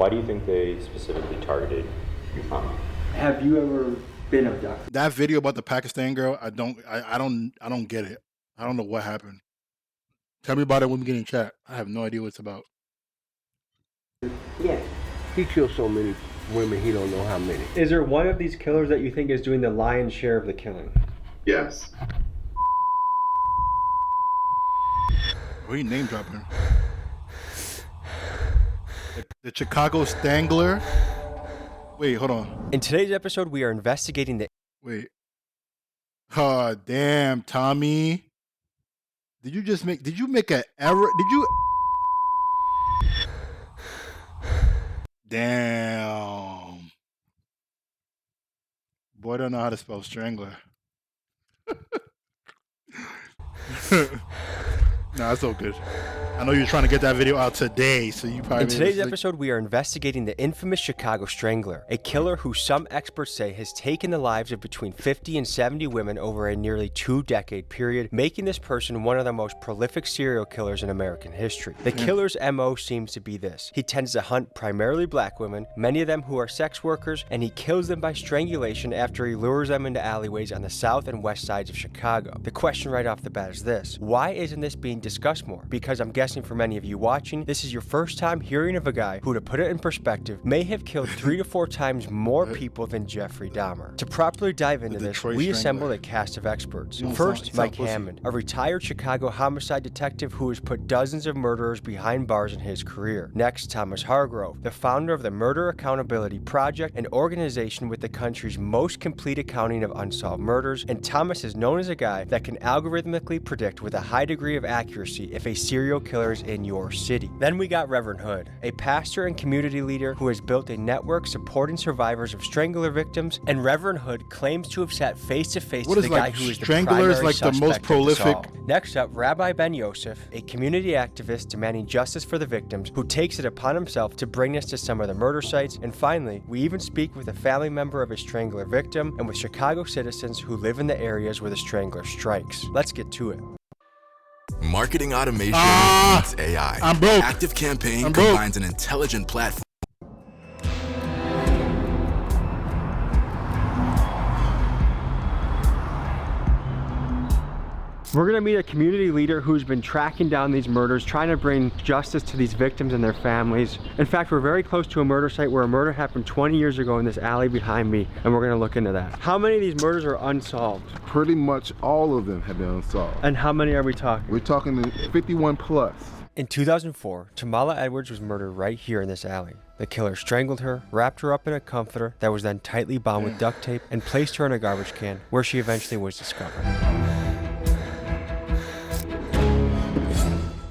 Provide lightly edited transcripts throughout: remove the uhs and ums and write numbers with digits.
Why do you think they specifically targeted Muhammad? Have you ever been abducted? That video about the Pakistan girl, I don't get it. I don't know what happened. Tell me about it when we get in chat. I have no idea what it's about. Yeah. He killed so many women, he don't know how many. Is there one of these killers that you think is doing the lion's share of the killing? Yes. What are you name dropping? The Chicago Strangler? Wait, hold on. In today's episode, we are investigating the... Wait. Oh, damn, Tommy. Did you make an error? Did you? Damn. Boy, don't know how to spell strangler. Nah, it's all good. I know you're trying to get that video out today, so you probably... In today's episode, we are investigating the infamous Chicago Strangler, a killer who some experts say has taken the lives of between 50 and 70 women over a nearly 2-decade period, making this person one of the most prolific serial killers in American history. The killer's MO seems to be this. He tends to hunt primarily black women, many of them who are sex workers, and he kills them by strangulation after he lures them into alleyways on the south and west sides of Chicago. The question right off the bat is this: why isn't this being discussed more? Because I'm guessing for many of you watching, this is your first time hearing of a guy who, to put it in perspective, may have killed 3 to 4 times more people than Jeffrey Dahmer. To properly dive into this, we assembled a cast of experts. First, Mike Hammond, a retired Chicago homicide detective who has put dozens of murderers behind bars in his career. Next, Thomas Hargrove, the founder of the Murder Accountability Project, an organization with the country's most complete accounting of unsolved murders. And Thomas is known as a guy that can algorithmically predict with a high degree of accuracy if a serial killer is in your city. Then we got Reverend Hood, a pastor and community leader who has built a network supporting survivors of strangler victims, and Reverend Hood claims to have sat face to face with the guy who is the primary suspect the most prolific. Next up, Rabbi Ben Yosef, a community activist demanding justice for the victims, who takes it upon himself to bring this to some of the murder sites. And finally, we even speak with a family member of a strangler victim and with Chicago citizens who live in the areas where the strangler strikes. Let's get to it. Marketing automation meets AI. I'm broke. ActiveCampaign combines an intelligent platform. We're going to meet a community leader who's been tracking down these murders, trying to bring justice to these victims and their families. In fact, we're very close to a murder site where a murder happened 20 years ago in this alley behind me, and we're going to look into that. How many of these murders are unsolved? Pretty much all of them have been unsolved. And how many are we talking? We're talking 51 plus. In 2004, Tamala Edwards was murdered right here in this alley. The killer strangled her, wrapped her up in a comforter that was then tightly bound with duct tape, and placed her in a garbage can, where she eventually was discovered.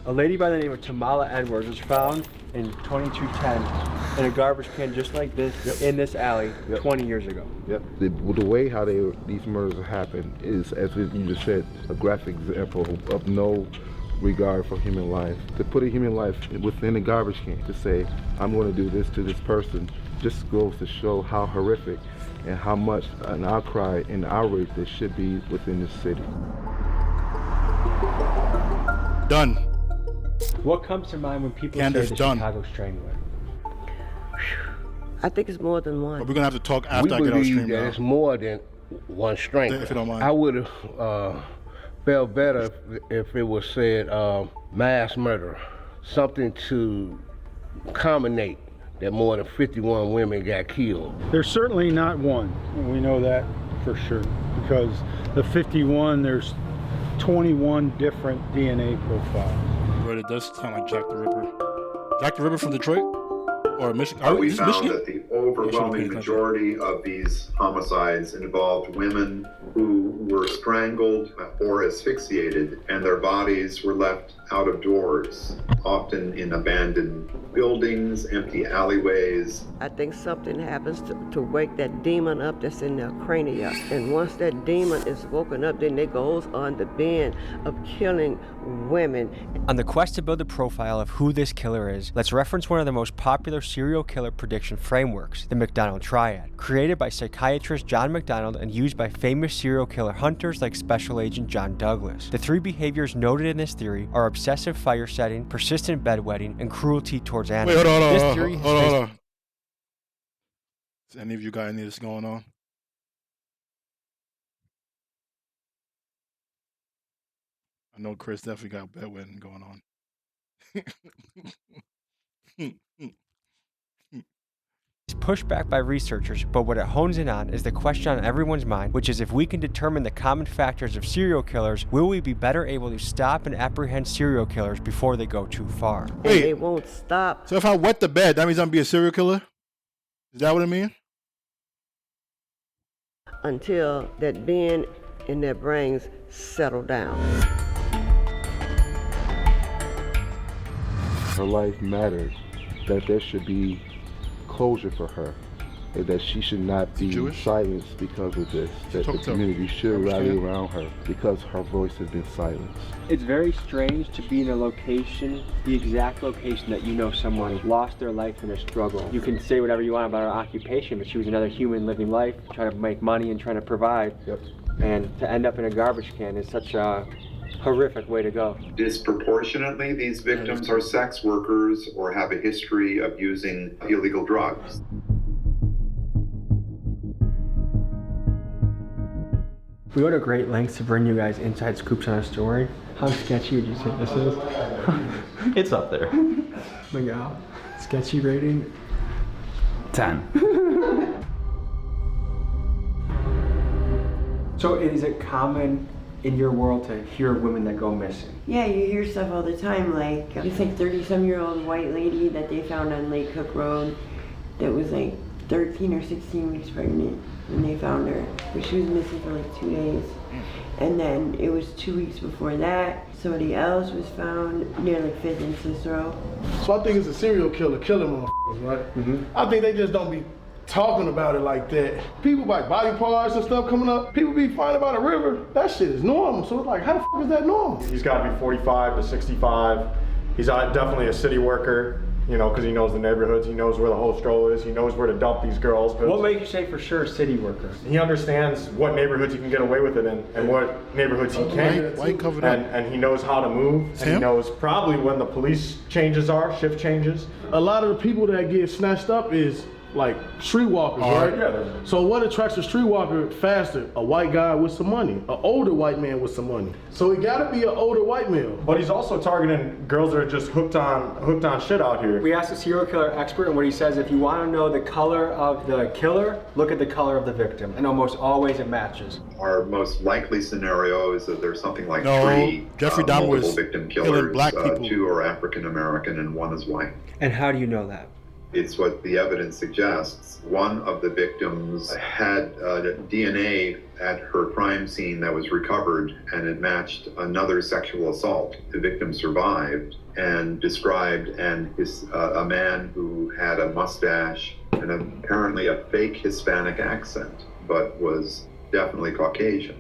A lady by the name of Tamala Edwards was found in 2210 in a garbage can just like this in this alley 20 years ago. Yep. The way how these murders happen is, as you just said, a graphic example of no regard for human life. To put a human life within a garbage can, to say, I'm going to do this to this person, just goes to show how horrific and how much an outcry and outrage there should be within this city. Done. What comes to mind when people say the Chicago Strangler? I think it's more than one. But we're going to have to talk after I We get our believe stream that down. it's more than one strangler. If you don't mind. I would have felt better if it was said mass murder, something to culminate that more than 51 women got killed. There's certainly not one. We know that for sure, because the 51, there's 21 different DNA profiles. But it does sound like Jack the Ripper. Jack the Ripper from Detroit? Or Michigan? We found that the overwhelming majority of these homicides involved women who were strangled or asphyxiated, and their bodies were left out of doors, often in abandoned buildings, empty alleyways. I think something happens to wake that demon up that's in their cranium. And once that demon is woken up, then it goes on the bend of killing women. On the quest to build a profile of who this killer is, let's reference one of the most popular serial killer prediction frameworks, the McDonald Triad, created by psychiatrist John McDonald and used by famous serial killer hunters like Special Agent John Douglas. The 3 behaviors noted in this theory are obsessive fire setting, persistent bedwetting, and cruelty towards animals. Wait, hold on. This theory Hold on. Does any of you got any of this going on? I know Chris definitely got bedwetting going on. It's pushed back by researchers, but what it hones in on is the question on everyone's mind, which is if we can determine the common factors of serial killers, will we be better able to stop and apprehend serial killers before they go too far? And they won't stop. So if I wet the bed, that means I'm gonna be a serial killer? Is that what it means? Until that being in their brains settle down. Her life matters, that there should be closure for her, and that she should not be silenced because of this, that the community should rally around her because her voice has been silenced. It's very strange to be in a location, the exact location that you know someone lost their life in a struggle. You can say whatever you want about her occupation, but she was another human living life, trying to make money and trying to provide. Yep. And to end up in a garbage can is such a horrific way to go. Disproportionately, these victims are sex workers or have a history of using illegal drugs. We go to great lengths to bring you guys inside scoops on a story. How sketchy would you say this is? It's up there. Miguel, sketchy rating? 10. So is it common in your world to hear women that go missing? Yeah, you hear stuff all the time, like this 30-some-year-old white lady that they found on Lake Cook Road that was like 13 or 16 weeks pregnant when they found her, but she was missing for like 2 days. And then it was 2 weeks before that, somebody else was found near like 5th and Cicero. So I think it's a serial killer killing motherfuckers, right? Mm-hmm. I think they just don't be talking about it like that. People buy body parts and stuff coming up. People be finding by the river. That shit is normal. So it's like, how the fuck is that normal? He's got to be 45 to 65. He's definitely a city worker, you know, because he knows the neighborhoods. He knows where the whole stroll is. He knows where to dump these girls. What makes you say for sure city worker? He understands what neighborhoods he can get away with it in and what neighborhoods he can't. White covered up. And he knows how to move. And he knows probably when the police changes are, shift changes. A lot of the people that get snatched up is like streetwalkers, right? Yeah. So what attracts a streetwalker faster? A white guy with some money, an older white man with some money. So it gotta be an older white male. But he's also targeting girls that are just hooked on shit out here. We asked a serial killer expert, and what he says, if you want to know the color of the killer, look at the color of the victim, and almost always it matches. Our most likely scenario is that there's something like No, 3 Jeffrey Dahmer multiple was victim killing killers. black people. 2 are African American and 1 is white. And how do you know that? It's what the evidence suggests. One of the victims had DNA at her crime scene that was recovered, and it matched another sexual assault. The victim survived and described a man who had a mustache and apparently a fake Hispanic accent, but was definitely Caucasian.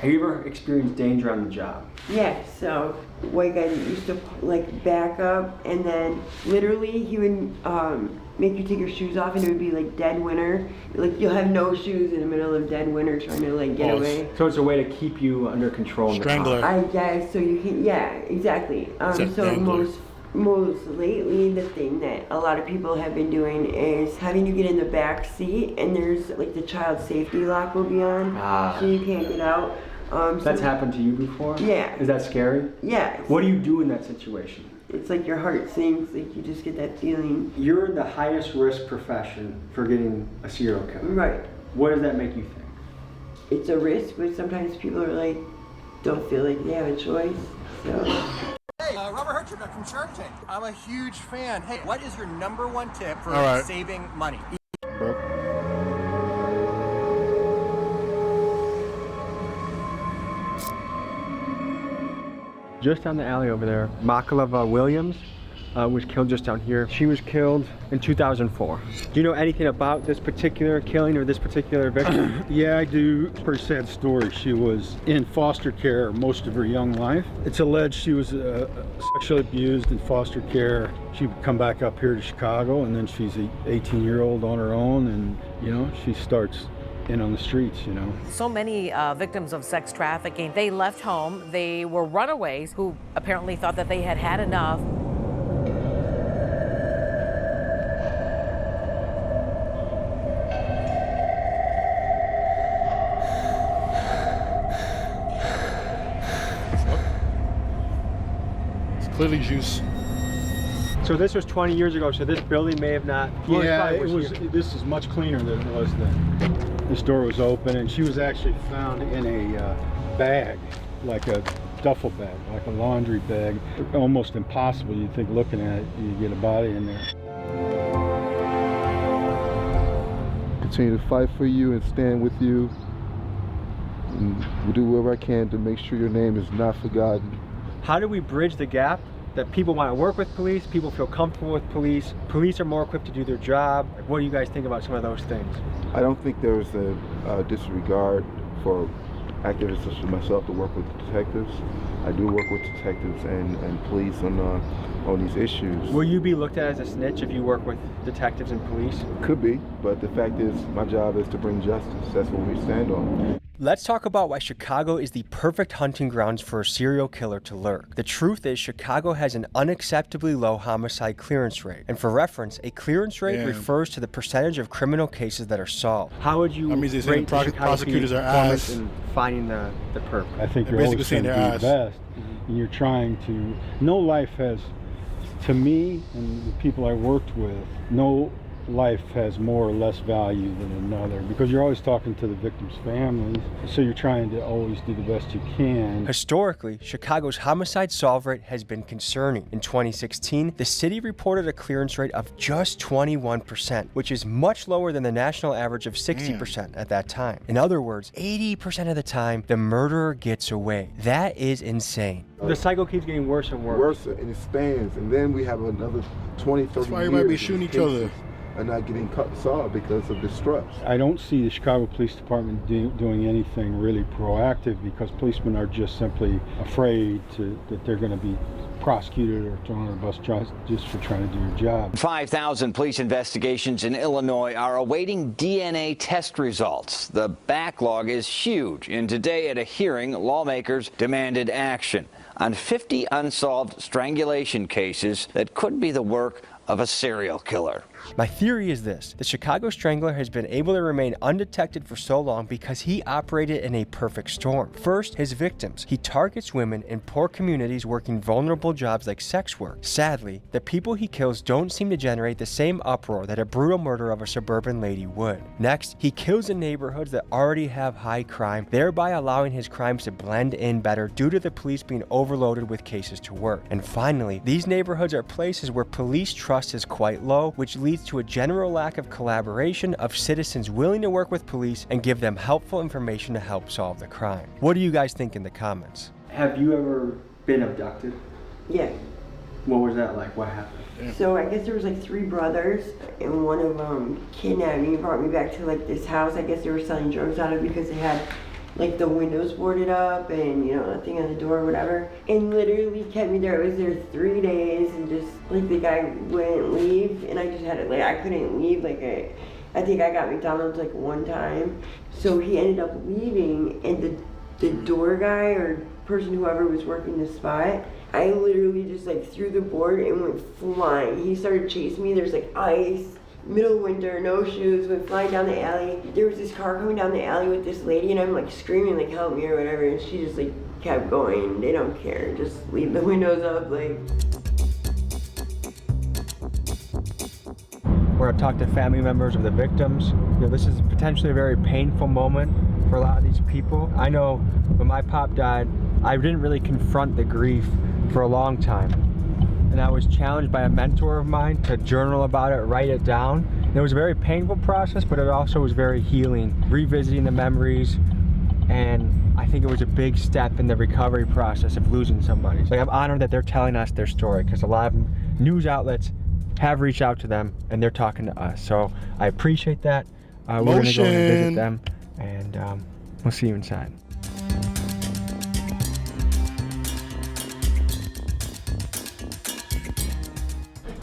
Have you ever experienced danger on the job? Yeah, so white guy used to like back up, and then literally he would make you take your shoes off, and it would be like dead winter. Like you'll have no shoes in the middle of dead winter trying to like get away. So it's a way to keep you under control. Strangler. I guess so you can. Yeah, exactly. So most lately, the thing that a lot of people have been doing is having you get in the back seat, and there's like the child safety lock will be on, so you can't get out. That's happened to you before? Yeah. Is that scary? Yeah. What do you do in that situation? It's like your heart sinks, like you just get that feeling. You're the highest risk profession for getting a serial killer. Right. What does that make you think? It's a risk, but sometimes people are like, don't feel like they have a choice, so. Hey, Robert Herjavec from Shark Tank. I'm a huge fan. Hey, what is your #1 tip for saving money? Just down the alley over there, Makaleva Williams was killed just down here. She was killed in 2004. Do you know anything about this particular killing or this particular victim? Yeah, I do. Pretty sad story. She was in foster care most of her young life. It's alleged she was sexually abused in foster care. She would come back up here to Chicago, and then she's an 18-year-old on her own, and you know, she starts in on the streets, you know. So many victims of sex trafficking, they left home. They were runaways who apparently thought that they had had enough. Clearly juice. So this was 20 years ago, so this building may have not... Yeah, this is much cleaner than it was then. This door was open, and she was actually found in a bag, like a duffel bag, like a laundry bag. Almost impossible, you'd think, looking at it, you get a body in there. Continue to fight for you and stand with you. And we'll do whatever I can to make sure your name is not forgotten. How do we bridge the gap that people want to work with police, people feel comfortable with police, police are more equipped to do their job? What do you guys think about some of those things? I don't think there's a disregard for activists such as myself to work with detectives. I do work with detectives and police on these issues. Will you be looked at as a snitch if you work with detectives and police? Could be, but the fact is my job is to bring justice. That's what we stand on. Let's talk about why Chicago is the perfect hunting grounds for a serial killer to lurk. The truth is, Chicago has an unacceptably low homicide clearance rate. And for reference, a clearance rate refers to the percentage of criminal cases that are solved. How would you rate the prosecutors are ass in finding the perp? I think you're always going to be the best. And you're trying to... No life has, to me and the people I worked with, no life has more or less value than another, because you're always talking to the victims' families, so you're trying to always do the best you can. Historically, Chicago's homicide solve rate has been concerning. In 2016, the city reported a clearance rate of just 21%, which is much lower than the national average of 60% at that time. In other words, 80% of the time, the murderer gets away. That is insane. The cycle keeps getting worse and worse. Worse, and it spans, and then we have another 20, 30 years. That's why everybody be shooting each other. Are not getting solved because of distrust. I don't see the Chicago Police Department doing anything really proactive, because policemen are just simply afraid that they're going to be prosecuted or thrown on a bus just for trying to do your job. 5,000 police investigations in Illinois are awaiting DNA test results. The backlog is huge, and today at a hearing, lawmakers demanded action on 50 unsolved strangulation cases that could be the work of a serial killer. My theory is this: the Chicago Strangler has been able to remain undetected for so long because he operated in a perfect storm. First, his victims. He targets women in poor communities working vulnerable jobs like sex work. Sadly, the people he kills don't seem to generate the same uproar that a brutal murder of a suburban lady would. Next, he kills in neighborhoods that already have high crime, thereby allowing his crimes to blend in better due to the police being overloaded with cases to work. And finally, these neighborhoods are places where police trust is quite low, which leads to a general lack of collaboration of citizens willing to work with police and give them helpful information to help solve the crime. What do you guys think in the comments? Have you ever been abducted? Yeah. What was that like? What happened? So I guess there was like 3 brothers, and one of them kidnapped me and brought me back to like this house. I guess they were selling drugs out of it because they had like the windows boarded up and, you know, nothing on the door or whatever. And literally kept me there. I was there 3 days, and just like the guy wouldn't leave, and I just had it, like I couldn't leave. Like I think I got McDonald's like one time. So he ended up leaving, and the door guy or person, whoever was working the spot, I literally just like threw the board and went flying. He started chasing me. There's like ice, middle of winter, no shoes, went flying down the alley. There was this car coming down the alley with this lady, and I'm like screaming like help me or whatever, and she just like kept going. They don't care, just leave the windows up. Like, We're gonna talk to family members of the victims. You know, this is potentially a very painful moment for a lot of these people. I know when my pop died, I didn't really confront the grief for a long time. And I was challenged by a mentor of mine to journal about it, write it down. And it was a very painful process, but it also was very healing, revisiting the memories. And I think it was a big step in the recovery process of losing somebody. So I'm honored that they're telling us their story, because a lot of news outlets have reached out to them and they're talking to us. So I appreciate that. We're gonna go and visit them, and we'll see you inside.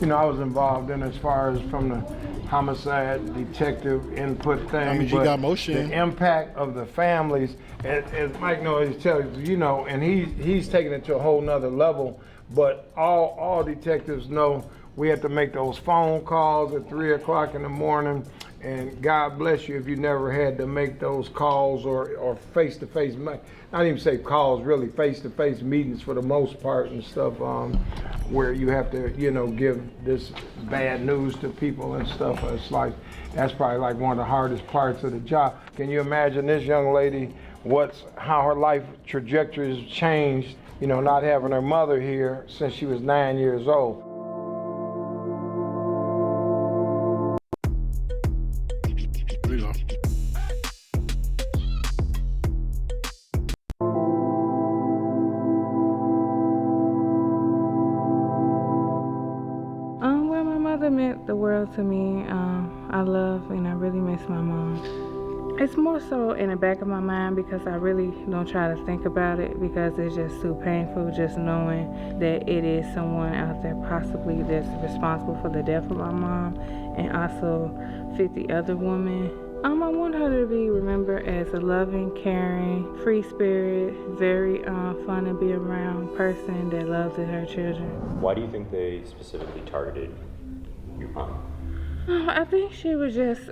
You know, I was involved in as far as from the homicide detective input thing. I mean, you got motion. The impact of the families, as Mike always tells you, know, and he's taking it to a whole nother level. But all detectives know we have to make those phone calls at 3 o'clock in the morning, And God bless you if you never had to make those calls or face-to-face, not even say calls, really face-to-face meetings for the most part and stuff, where you have to, give this bad news to people and stuff. It's like, that's probably like one of the hardest parts of the job. Can you imagine this young lady, how her life trajectory has changed, not having her mother here since she was 9 years old. Well, my mother meant the world to me. I love and I really miss my mom. It's more so in the back of my mind because I really don't try to think about it because it's just too painful just knowing that it is someone out there possibly that's responsible for the death of my mom and also 50 other women. I want her to be remembered as a loving, caring, free spirit, very fun to be around person that loves her children. Why do you think they specifically targeted your mom? I think she was just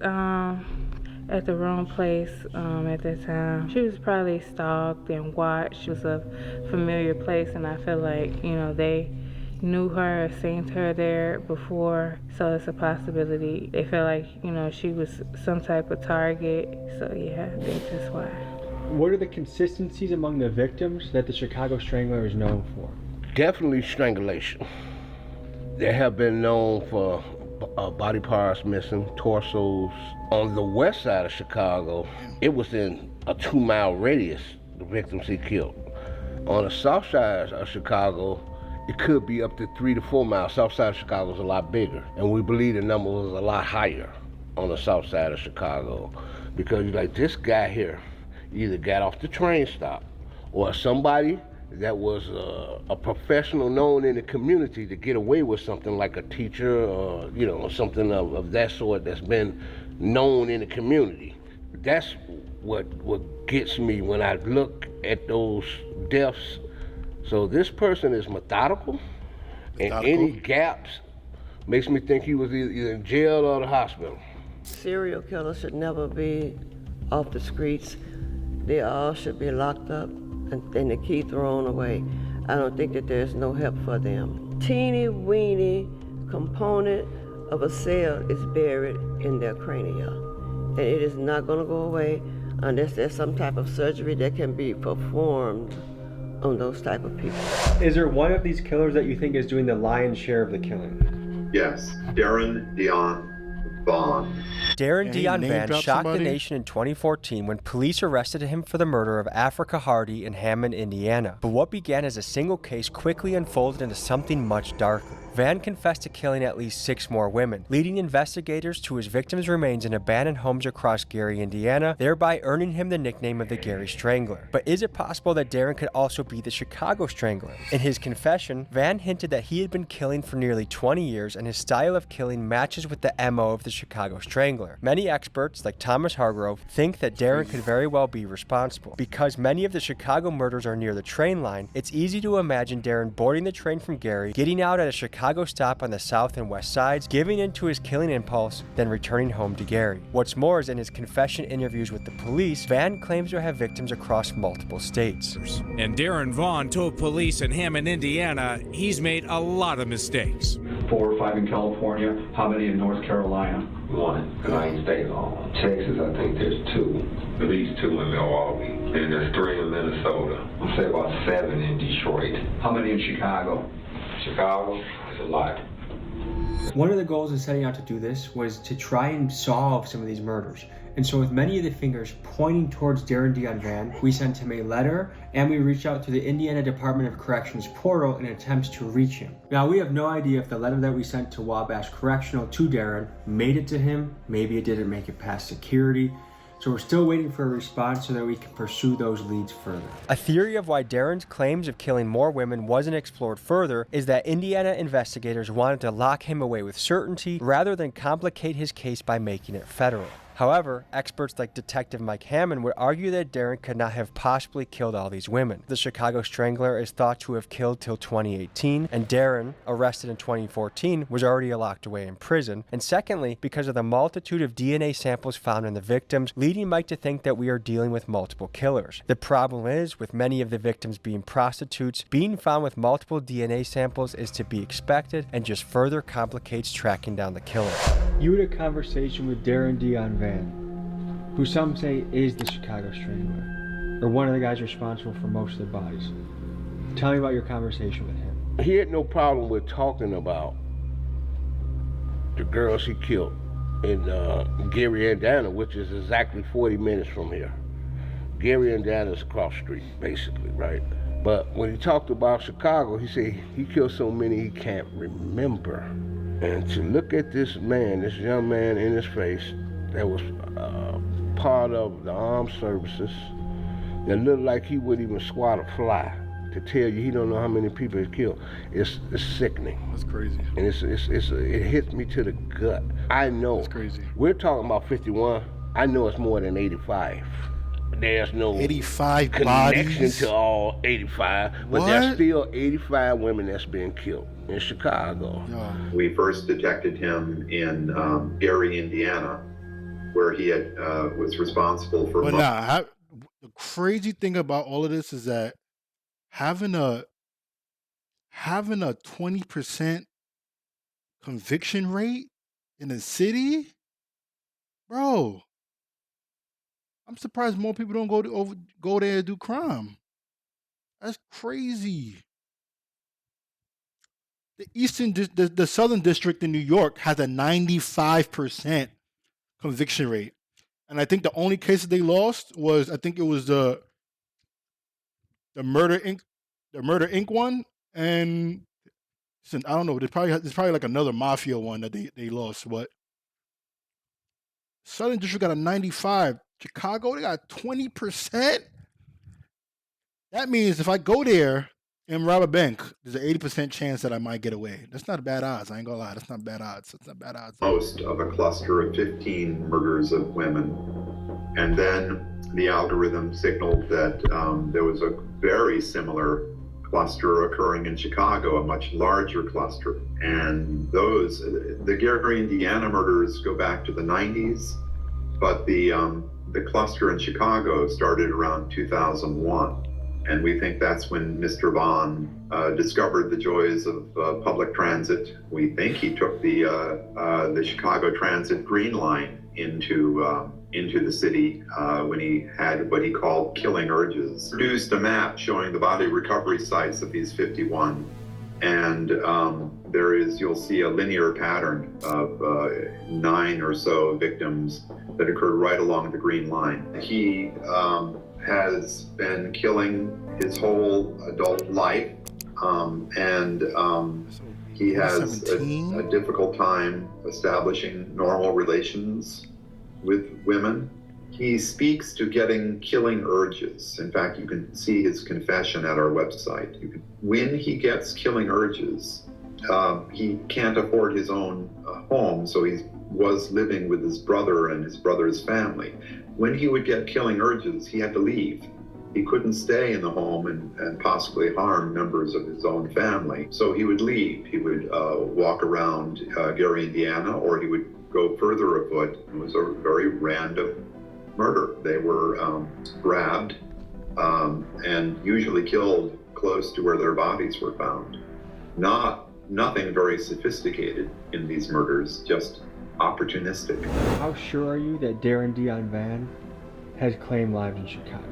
at the wrong place at that time. She was probably stalked and watched. It was a familiar place, and I feel like, they knew her, seen her there before, so it's a possibility. They felt like, she was some type of target, so yeah, I think that's why. What are the consistencies among the victims that the Chicago Strangler is known for? Definitely strangulation. They have been known for body parts missing, torsos. On the west side of Chicago, it was in a 2-mile radius, the victims he killed. On the south side of Chicago, it could be up to 3 to 4 miles. South side of Chicago is a lot bigger, and we believe the number was a lot higher on the south side of Chicago, because this guy here either got off the train stop or somebody that was a professional known in the community to get away with something like a teacher or something of that sort that's been known in the community. That's what gets me when I look at those deaths. So this person is methodical, and any gaps makes me think he was either in jail or the hospital. Serial killers should never be off the streets. They all should be locked up and the key thrown away. I don't think that there's no help for them. Teeny weeny component of a cell is buried in their crania, and it is not going to go away unless there's some type of surgery that can be performed on those type of people. Is there one of these killers that you think is doing the lion's share of the killing? Yes, Darren Dion Vaughn. Darren Dion Van shocked the nation in 2014 when police arrested him for the murder of Africa Hardy in Hammond, Indiana. But what began as a single case quickly unfolded into something much darker. Van confessed to killing at least 6 more women, leading investigators to his victims' remains in abandoned homes across Gary, Indiana, thereby earning him the nickname of the Gary Strangler. But is it possible that Darren could also be the Chicago Strangler? In his confession, Van hinted that he had been killing for nearly 20 years and his style of killing matches with the MO of the Chicago Strangler. Many experts, like Thomas Hargrove, think that Darren could very well be responsible. Because many of the Chicago murders are near the train line, it's easy to imagine Darren boarding the train from Gary, getting out at a Chicago stop on the south and west sides, giving into his killing impulse, then returning home to Gary. What's more is in his confession interviews with the police, Van claims to have victims across multiple states. And Darren Vaughn told police in Hammond, Indiana, he's made a lot of mistakes. 4 or 5 in California. How many in North Carolina? 1. And I ain't staying on. Texas, I think there's 2. At least 2 in Milwaukee. And there's 3 in Minnesota. I'll say about 7 in Detroit. How many in Chicago? Chicago is a lot. One of the goals in setting out to do this was to try and solve some of these murders. And so with many of the fingers pointing towards Darren Dion Van, we sent him a letter and we reached out to the Indiana Department of Corrections portal in attempts to reach him. Now we have no idea if the letter that we sent to Wabash Correctional to Darren made it to him. Maybe it didn't make it past security. So we're still waiting for a response so that we can pursue those leads further. A theory of why Darren's claims of killing more women wasn't explored further is that Indiana investigators wanted to lock him away with certainty rather than complicate his case by making it federal. However, experts like Detective Mike Hammond would argue that Darren could not have possibly killed all these women. The Chicago Strangler is thought to have killed till 2018, and Darren, arrested in 2014, was already locked away in prison. And secondly, because of the multitude of DNA samples found in the victims, leading Mike to think that we are dealing with multiple killers. The problem is, with many of the victims being prostitutes, being found with multiple DNA samples is to be expected and just further complicates tracking down the killer. You had a conversation with Darren Dion Van, who some say is the Chicago Strangler, or one of the guys responsible for most of the bodies. Tell me about your conversation with him. He had no problem with talking about the girls he killed in Gary, Indiana, which is exactly 40 minutes from here. Gary, Indiana is across the street, basically, right? But when he talked about Chicago, he said he killed so many he can't remember. And to look at this man, this young man in his face, that was part of the armed services, that looked like he wouldn't even swat a fly, to tell you he don't know how many people he killed, it's sickening. That's crazy. And it hits me to the gut. I know. That's crazy. We're talking about 51. I know it's more than 85. There's no 85 connection bodies? to all 85, but What? there's still 85 women that's been killed in Chicago. We first detected him in Gary, Indiana, where he had was responsible for. But the crazy thing about all of this is that having a 20% conviction rate in a city, bro. I'm surprised more people don't go there and do crime. That's crazy. The Southern District in New York has a 95% conviction rate, and I think the only cases they lost was the Murder Inc. one, and listen, I don't know. There's probably like another mafia one that they lost. But Southern District got a 95. Chicago, they got 20%. That means if I go there and rob a bank, there's an 80% chance that I might get away. That's not bad odds. I ain't gonna lie. That's not bad odds. That's not bad odds. Most of a cluster of 15 murders of women. And then the algorithm signaled that there was a very similar cluster occurring in Chicago, a much larger cluster. And the Gary, Indiana murders go back to the 90s, but the cluster in Chicago started around 2001. And we think that's when Mr. Vaughn discovered the joys of public transit. We think he took the Chicago Transit Green Line into the city when he had what he called killing urges. Produced a map showing the body recovery sites of these 51. And you'll see a linear pattern of 9 or so victims that occurred right along the Green Line. He has been killing his whole adult life, and he has a difficult time establishing normal relations with women. He speaks to getting killing urges. In fact, you can see his confession at our website. When he gets killing urges, he can't afford his own home, so he was living with his brother and his brother's family. When he would get killing urges, he had to leave. He couldn't stay in the home and possibly harm members of his own family. So he would leave. He would walk around Gary, Indiana, or he would go further afoot. It was a very random murder. They were grabbed and usually killed close to where their bodies were found. Nothing very sophisticated in these murders, just opportunistic. How sure are you that Darren Dion Van has claimed lives in Chicago?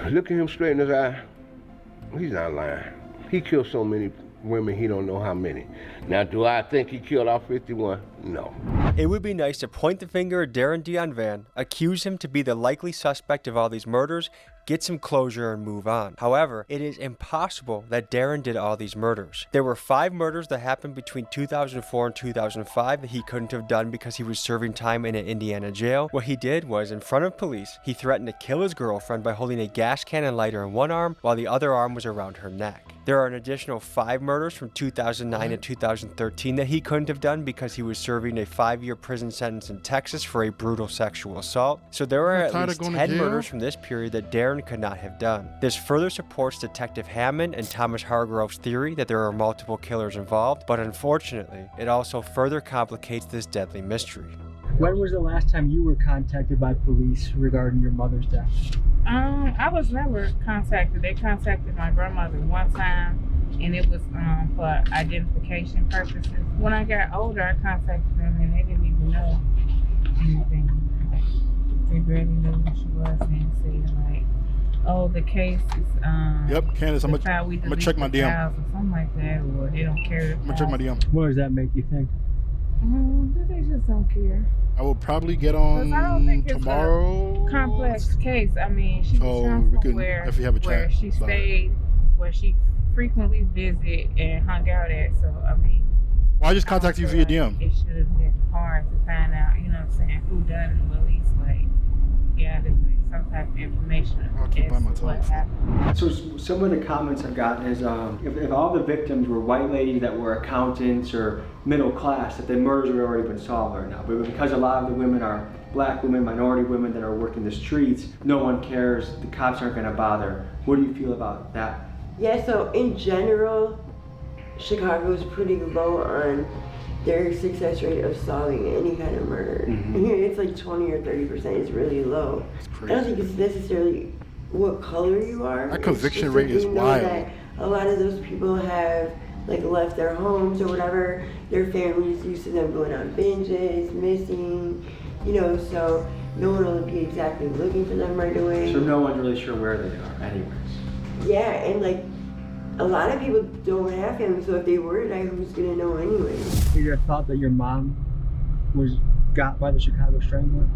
Look at him straight in his eye. He's not lying. He killed so many women, he don't know how many. Now, do I think he killed all 51? No. It would be nice to point the finger at Darren Dion Van, accuse him to be the likely suspect of all these murders, get some closure and move on. However, it is impossible that Darren did all these murders. There were 5 murders that happened between 2004 and 2005 that he couldn't have done because he was serving time in an Indiana jail. What he did was, in front of police, he threatened to kill his girlfriend by holding a gas can and lighter in one arm while the other arm was around her neck. There are an additional 5 murders from 2009 and 2013 that he couldn't have done because he was serving serving a 5-year prison sentence in Texas for a brutal sexual assault, so there are at least 10 murders from this period that Darren could not have done. This further supports Detective Hammond and Thomas Hargrove's theory that there are multiple killers involved, but unfortunately, it also further complicates this deadly mystery. When was the last time you were contacted by police regarding your mother's death? I was never contacted. They contacted my grandmother one time, and it was for identification purposes. When I got older, I contacted them, and they didn't even know anything. They barely knew who she was, and said like, "Oh, the case is Yep, Candace, I'm gonna check my DM. Or something like that, or they don't care." I'm gonna check my DM. What does that make you think? They just don't care. I will probably get on I don't think it's tomorrow. a complex case. I mean, she was from somewhere where she stayed, where she frequently visit and hung out at. So I mean, well, I just contacted you via DM. It should have been hard to find out. You know what I'm saying? Who done it? At least like gather like some type of information as to what happened. So some of the comments I've gotten is if all the victims were white ladies that were accountants or middle class, that the murders would have already been solved right now. But because a lot of the women are black women, minority women that are working the streets, no one cares, the cops aren't going to bother. What do you feel about that? Yeah, so in general, Chicago is pretty low on their success rate of solving any kind of murder. It's like 20 or 30%. It's really low. I don't think it's necessarily what color you are. Our conviction rate is wild. That a lot of those people have like left their homes or whatever. Their families used to them going on binges, missing, you know, so no one will be exactly looking for them right away. So no one's really sure where they are anyways. Yeah, and like a lot of people don't have families, so if they were to die, who's gonna know anyway? You ever thought that your mom was got by the Chicago Strangler?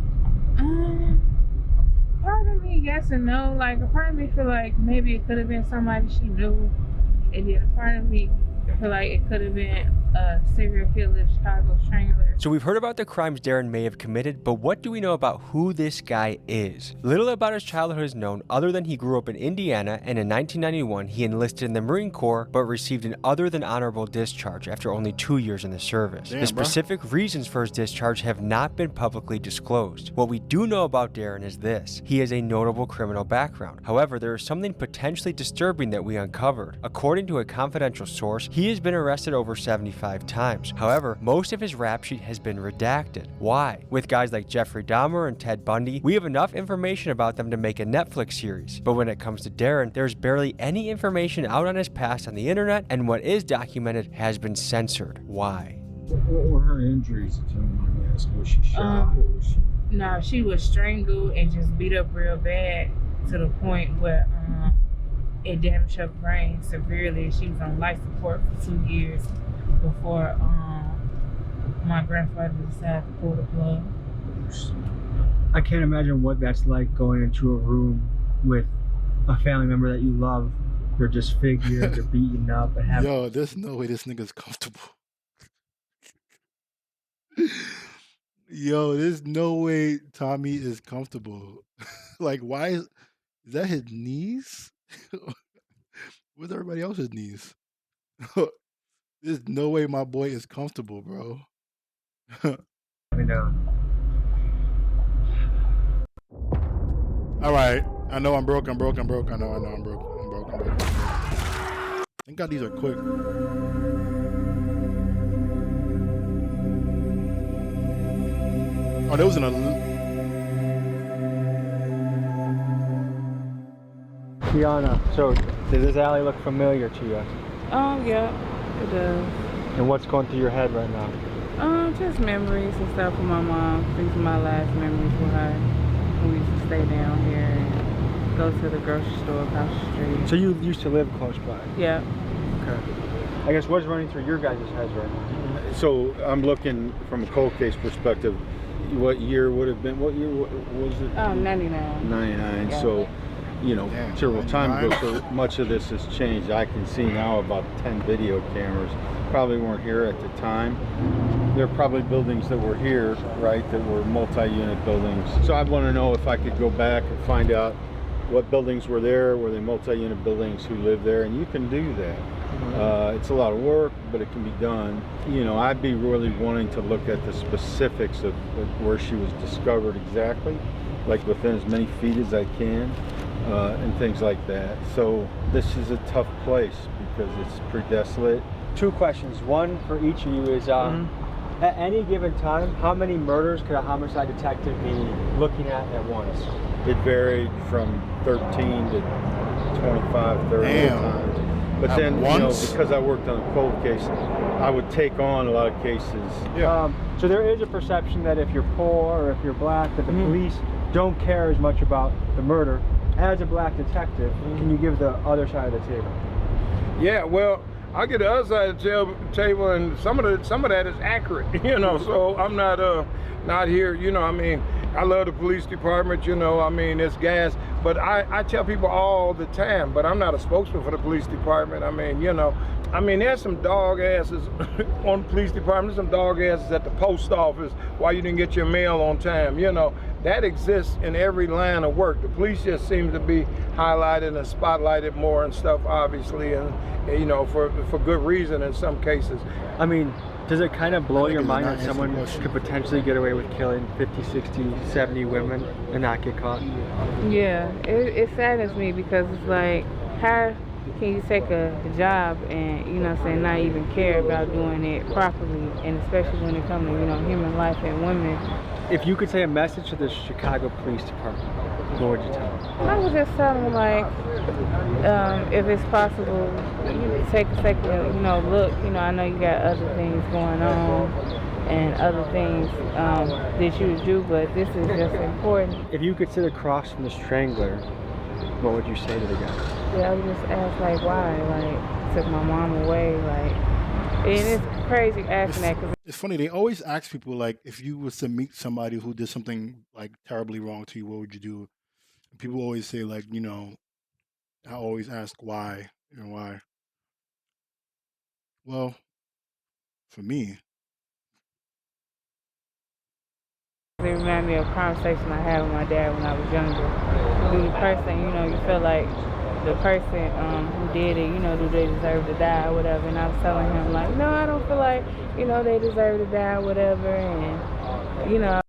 Part of me yes and no. Like a part of me feel like maybe it could have been somebody she knew, and then a part of me feel like it could have been a serial killer, Chicago Strangler. So we've heard about the crimes Darren may have committed, but what do we know about who this guy is? Little about his childhood is known other than he grew up in Indiana, and in 1991 he enlisted in the Marine Corps but received an other than honorable discharge after only 2 years in the service. The specific reasons for his discharge have not been publicly disclosed. What we do know about Darren is this: he has a notable criminal background. However, there is something potentially disturbing that we uncovered. According to a confidential source, he has been arrested over 75 times. However, most of his rap sheet has been redacted. Why? With guys like Jeffrey Dahmer and Ted Bundy, we have enough information about them to make a Netflix series. But when it comes to Darren, there's barely any information out on his past on the internet, and what is documented has been censored. Why? What were her injuries, if you don't mind me asking? Was she shot? No, she was strangled and just beat up real bad to the point where it damaged her brain severely. She was on life support for 2 years before my grandfather decided to pull the plug. I can't imagine what that's like going into a room with a family member that you love. They're disfigured, they're beaten up, and having. Yo, there's no way this nigga's comfortable. Yo, there's no way Tommy is comfortable. Like, why is that his knees? Where's everybody else's knees? There's no way my boy is comfortable, bro. I know. All right, I know I'm broke. I know I'm broke. I'm broke. Thank God these are quick. Oh, there was Tiana, so does this alley look familiar to you? Yeah, it does. And what's going through your head right now? Just memories and stuff with my mom. These are my last memories with her. When we used to stay down here and go to the grocery store across the street. So you used to live close by? Yeah. Okay. I guess what's running through your guys' heads right now? So I'm looking from a cold case perspective. What year would have been? What year was it? 99. 99. Yeah. So, you know, several time ago. So much of this has changed. I can see now about 10 video cameras. Probably weren't here at the time. There are probably buildings that were here, right, that were multi-unit buildings. So I want to know if I could go back and find out what buildings were there, were they multi-unit buildings, who lived there, and you can do that. It's a lot of work, but it can be done. You know, I'd be really wanting to look at the specifics of where she was discovered exactly, like within as many feet as I can, and things like that. So this is a tough place because it's pretty desolate. 2 questions. One for each of you is, at any given time, how many murders could a homicide detective be looking at once? It varied from 13 to 25, 30 times. But At then, once? you know, because I worked on a cold case, I would take on a lot of cases. So there is a perception that if you're poor or if you're black, that the police don't care as much about the murder. As a black detective, can you give the other side of the table? Yeah, well, I get the other side of the table, and some of that is accurate, you know. So I'm not here, you know. I mean, I love the police department, you know. I mean, it's gas, but I tell people all the time, but I'm not a spokesman for the police department. I mean, you know, there's some dog asses on the police department, some dog asses at the post office why you didn't get your mail on time, you know. That exists in every line of work. The police just seem to be highlighted and spotlighted more and stuff, obviously, and you know, for good reason in some cases. I mean, does it kind of blow your mind that someone could potentially get away with killing 50, 60, 70 women and not get caught? Yeah, it saddens me because it's like, how can you take a job and, you know what I'm saying, not even care about doing it properly, and especially when it comes to, you know, human life and women. If you could say a message to the Chicago Police Department, what would you tell them? I would just tell them, like, if it's possible, you take a second, you know, look, you know, I know you got other things going on and other things that you would do, but this is just important. If you could sit across from the strangler, what would you say to the guy? Yeah, I would just ask, like, why? Like, took my mom away, like, and it's crazy asking that. Cause It's funny, they always ask people, like, if you was to meet somebody who did something, like, terribly wrong to you, what would you do? And people always say, like, you know, I always ask why, you know, why. Well, for me, it reminded me of a conversation I had with my dad when I was younger. Do the person, you know, you feel like the person who did it, you know, do they deserve to die or whatever? And I was telling him, like, no, I don't feel like, you know, they deserve to die or whatever. And, you know,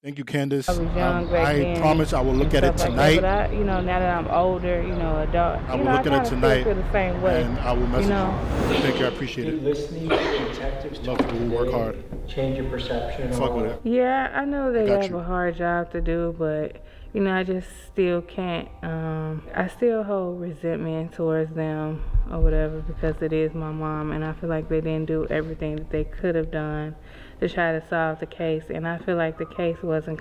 thank you, Candace. I was young back I then promise I will look at it stuff like that. tonight. But I, you know, now that I'm older, you know, adult, I you will know, look I at it kinda tonight, feel the same way. and I will message you. Know? you. Thank you, I appreciate it. Listening to detectives Love to work hard. change your perception at Fuck all? with it. Yeah, I know they got have you. a hard job to do, but you know, I just still can't. I still hold resentment towards them or whatever because it is my mom, and I feel like they didn't do everything that they could have done to try to solve the case. And I feel like the case wasn't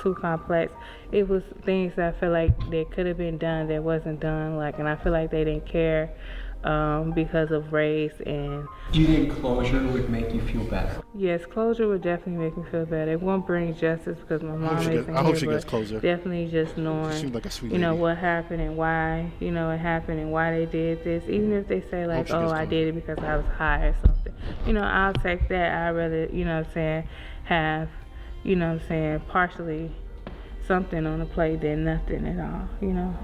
too complex. It was things that I feel like that could have been done that wasn't done. Like, and I feel like they didn't care because of race. And do you think closure would make you feel better? Yes, closure would definitely make me feel better. It won't bring justice because my mom isn't I hope here, she but gets closure. definitely just knowing, She seems like a sweet you know, lady. what happened and why, you know, it happened and why they did this. Even if they say like, she oh, gets I closure. did it because I was high or something. You know, I'll take that. I'd rather, you know what I'm saying, have, you know what I'm saying, partially something on the plate than nothing at all, you know.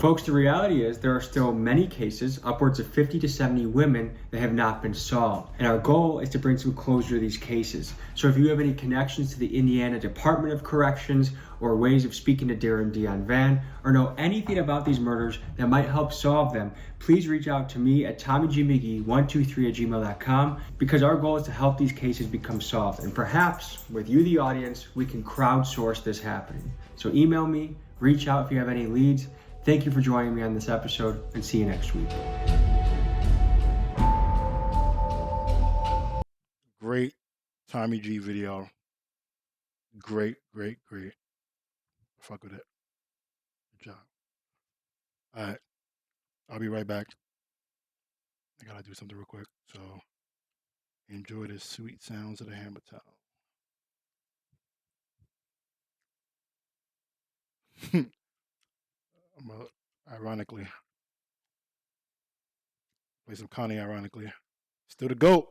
Folks, the reality is there are still many cases, upwards of 50 to 70 women, that have not been solved. And our goal is to bring some closure to these cases. So if you have any connections to the Indiana Department of Corrections or ways of speaking to Darren Dion Van or know anything about these murders that might help solve them, please reach out to me at TommyGMcGee123@gmail.com because our goal is to help these cases become solved. And perhaps with you, the audience, we can crowdsource this happening. So email me, reach out if you have any leads. Thank you for joining me on this episode, and see you next week. Great Tommy G video. Great. Fuck with it. Good job. All right. I'll be right back. I gotta do something real quick. So enjoy the sweet sounds of the hammer towel. Ironically, play some Kanye ironically. Still the GOAT.